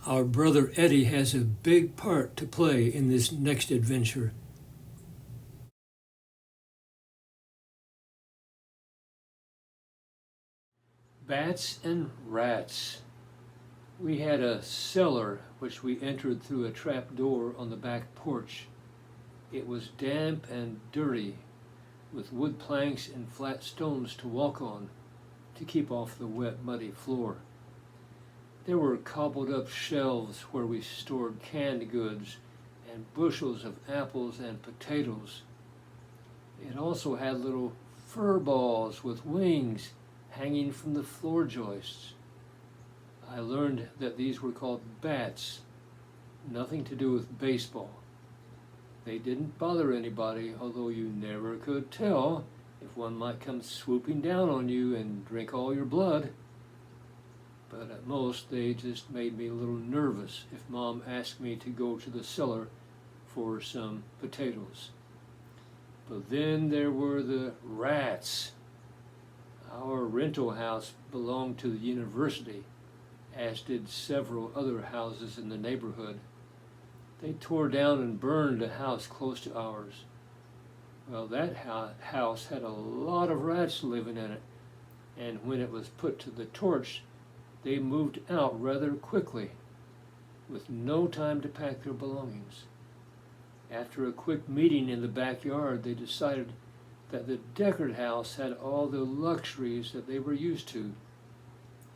Our brother Eddie has a big part to play in this next adventure. Bats and rats. We had a cellar which we entered through a trap door on the back porch. It was damp and dirty, with wood planks and flat stones to walk on to keep off the wet, muddy floor. There were cobbled up shelves where we stored canned goods and bushels of apples and potatoes. It also had little fur balls with wings hanging from the floor joists. I learned that these were called bats, nothing to do with baseball. They didn't bother anybody, although you never could tell if one might come swooping down on you and drink all your blood. But at most, they just made me a little nervous if Mom asked me to go to the cellar for some potatoes. But then there were the rats. Our rental house belonged to the university, as did several other houses in the neighborhood. They tore down and burned a house close to ours. Well, that house had a lot of rats living in it, and when it was put to the torch, they moved out rather quickly, with no time to pack their belongings. After a quick meeting in the backyard, they decided that the Deckard house had all the luxuries that they were used to: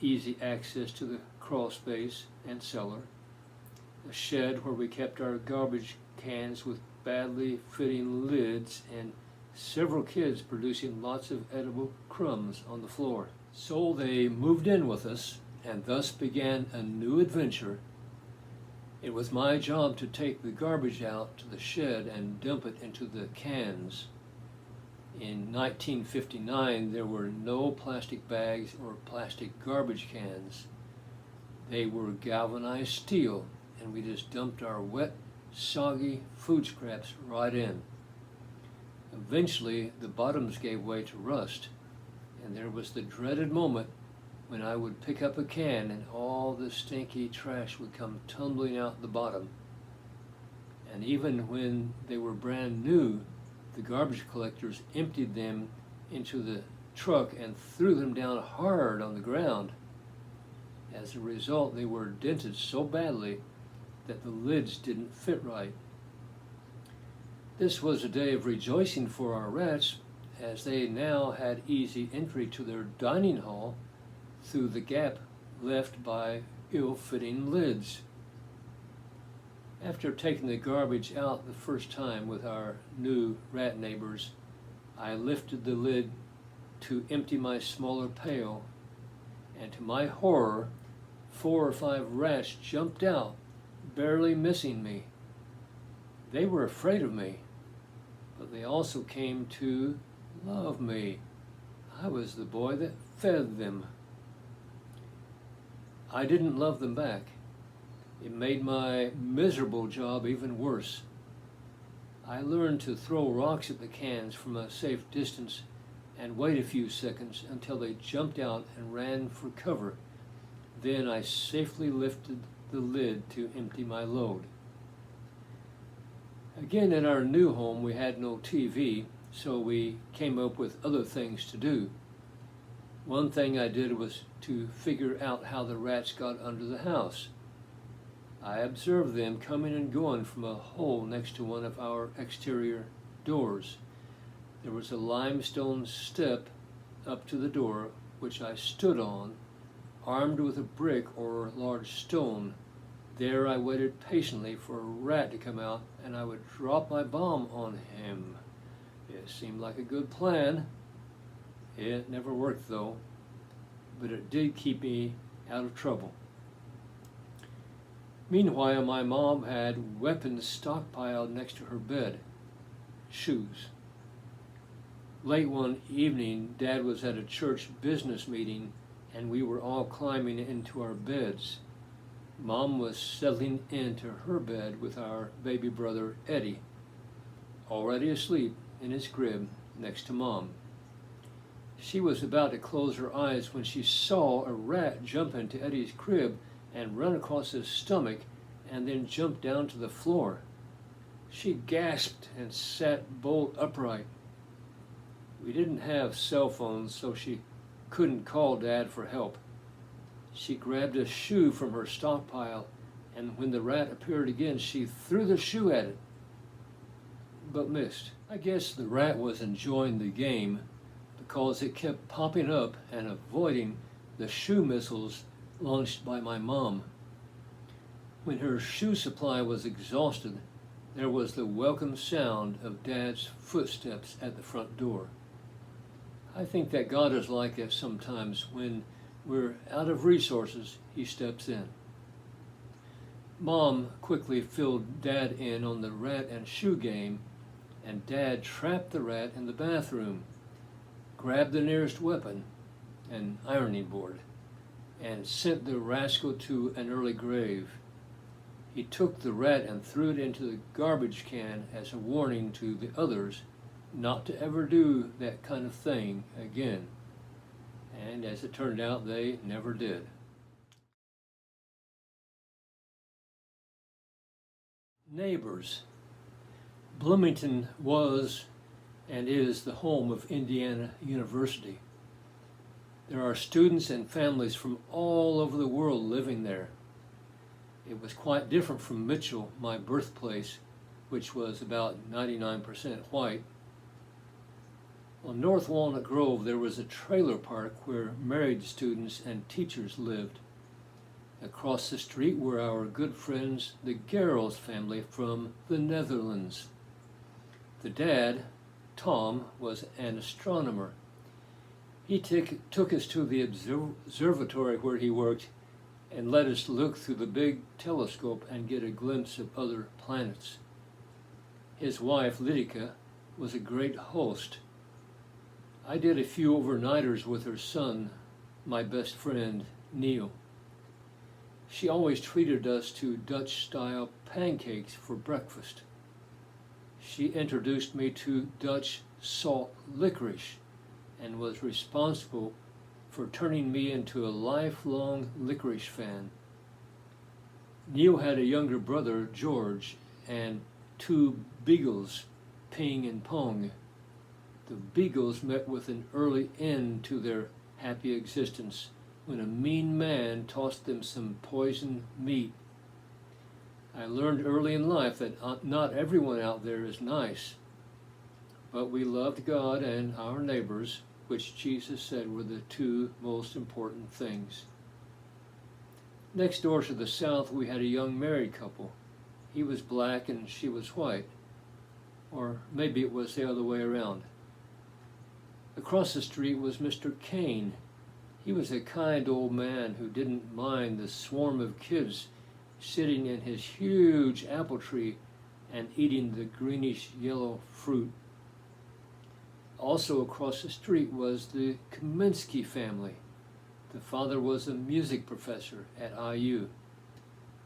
easy access to the crawl space and cellar, a shed where we kept our garbage cans with badly fitting lids, and several kids producing lots of edible crumbs on the floor. So they moved in with us, and thus began a new adventure. It was my job to take the garbage out to the shed and dump it into the cans. In 1959, there were no plastic bags or plastic garbage cans. They were galvanized steel, and we just dumped our wet, soggy food scraps right in. Eventually, the bottoms gave way to rust, and there was the dreaded moment when I would pick up a can and all the stinky trash would come tumbling out the bottom. And even when they were brand new, the garbage collectors emptied them into the truck and threw them down hard on the ground. As a result, they were dented so badly that the lids didn't fit right. This was a day of rejoicing for our rats, as they now had easy entry to their dining hall through the gap left by ill-fitting lids. After taking the garbage out the first time with our new rat neighbors, I lifted the lid to empty my smaller pail, and to my horror, 4 or 5 rats jumped out, barely missing me. They were afraid of me, but they also came to love me. I was the boy that fed them. I didn't love them back. It made my miserable job even worse. I learned to throw rocks at the cans from a safe distance and wait a few seconds until they jumped out and ran for cover. Then I safely lifted the lid to empty my load. Again, in our new home, we had no TV, so we came up with other things to do. One thing I did was to figure out how the rats got under the house. I observed them coming and going from a hole next to one of our exterior doors. There was a limestone step up to the door, which I stood on, armed with a brick or large stone. There I waited patiently for a rat to come out, and I would drop my bomb on him. It seemed like a good plan. It never worked though, but it did keep me out of trouble. Meanwhile, my mom had weapons stockpiled next to her bed. Shoes. Late one evening, Dad was at a church business meeting, and we were all climbing into our beds. Mom was settling into her bed with our baby brother, Eddie, already asleep in his crib next to Mom. She was about to close her eyes when she saw a rat jump into Eddie's crib and run across his stomach and then jumped down to the floor. She gasped and sat bolt upright. We didn't have cell phones, so she couldn't call Dad for help. She grabbed a shoe from her stockpile, and when the rat appeared again, she threw the shoe at it, but missed. I guess the rat was enjoying the game because it kept popping up and avoiding the shoe missiles launched by my mom. When her shoe supply was exhausted, there was the welcome sound of Dad's footsteps at the front door. I think that God is like that sometimes. When we're out of resources, He steps in. Mom quickly filled Dad in on the rat and shoe game, and Dad trapped the rat in the bathroom, grabbed the nearest weapon, an ironing board, and sent the rascal to an early grave. He took the rat and threw it into the garbage can as a warning to the others not to ever do that kind of thing again. And as it turned out, they never did. Neighbors. Bloomington was and is the home of Indiana University. There are students and families from all over the world living there. It was quite different from Mitchell, my birthplace, which was about 99% white. On North Walnut Grove, there was a trailer park where married students and teachers lived. Across the street were our good friends, the Garrels family from the Netherlands. The dad, Tom, was an astronomer. He took us to the observatory where he worked and let us look through the big telescope and get a glimpse of other planets. His wife, Lydia, was a great host. I did a few overnighters with her son, my best friend, Neil. She always treated us to Dutch-style pancakes for breakfast. She introduced me to Dutch salt licorice and was responsible for turning me into a lifelong licorice fan. Neil had a younger brother, George, and two beagles, Ping and Pong. The beagles met with an early end to their happy existence when a mean man tossed them some poisoned meat. I learned early in life that not everyone out there is nice, but we loved God and our neighbors, which Jesus said were the two most important things. Next door to the south, we had a young married couple. He was black and she was white, or maybe it was the other way around. Across the street was Mr. Kane. He was a kind old man who didn't mind the swarm of kids sitting in his huge apple tree and eating the greenish yellow fruit. Also across the street was the Kaminsky family. The father was a music professor at IU.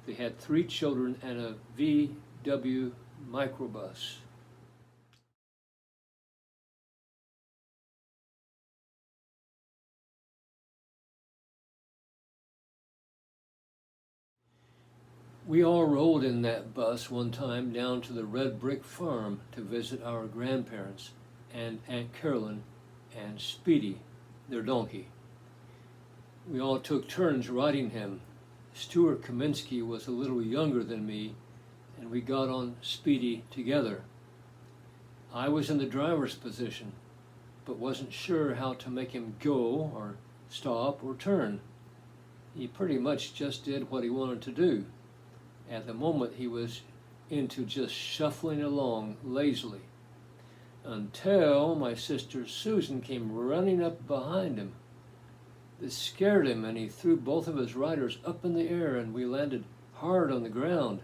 They had 3 children and a VW microbus. We all rode in that bus one time down to the Red Brick Farm to visit our grandparents and Aunt Carolyn and Speedy, their donkey. We all took turns riding him. Stuart Kaminsky was a little younger than me, and we got on Speedy together. I was in the driver's position, but wasn't sure how to make him go or stop or turn. He pretty much just did what he wanted to do. At the moment, he was into just shuffling along lazily, until my sister Susan came running up behind him. This scared him, and he threw both of his riders up in the air, and we landed hard on the ground.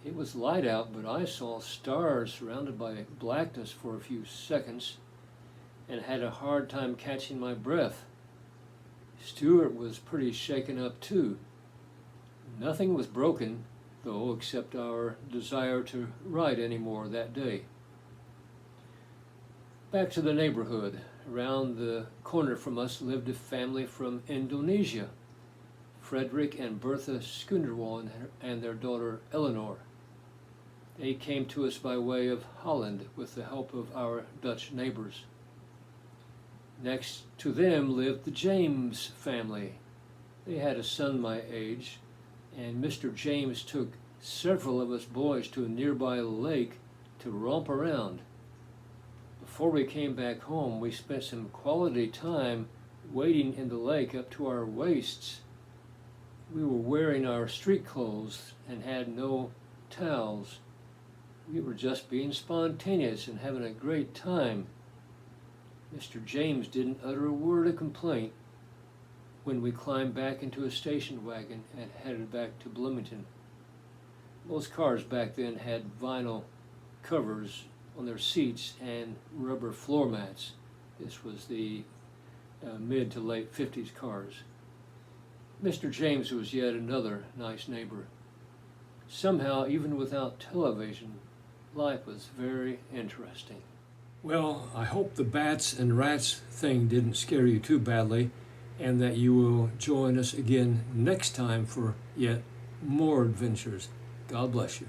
It was light out, but I saw stars surrounded by blackness for a few seconds and had a hard time catching my breath. Stuart was pretty shaken up too. Nothing was broken, though, except our desire to ride anymore that day. Back to the neighborhood. Around the corner from us lived a family from Indonesia. Frederick and Bertha Schoenderwall and their daughter Eleanor. They came to us by way of Holland with the help of our Dutch neighbors. Next to them lived the James family. They had a son my age, and Mr. James took several of us boys to a nearby lake to romp around. Before we came back home, we spent some quality time wading in the lake up to our waists. We were wearing our street clothes and had no towels. We were just being spontaneous and having a great time. Mr. James didn't utter a word of complaint when we climbed back into a station wagon and headed back to Bloomington. Most cars back then had vinyl covers on their seats and rubber floor mats. This was the mid to late 50s cars. Mr. James was yet another nice neighbor. Somehow, even without television, life was very interesting. Well, I hope the bats and rats thing didn't scare you too badly, and that you will join us again next time for yet more adventures. God bless you.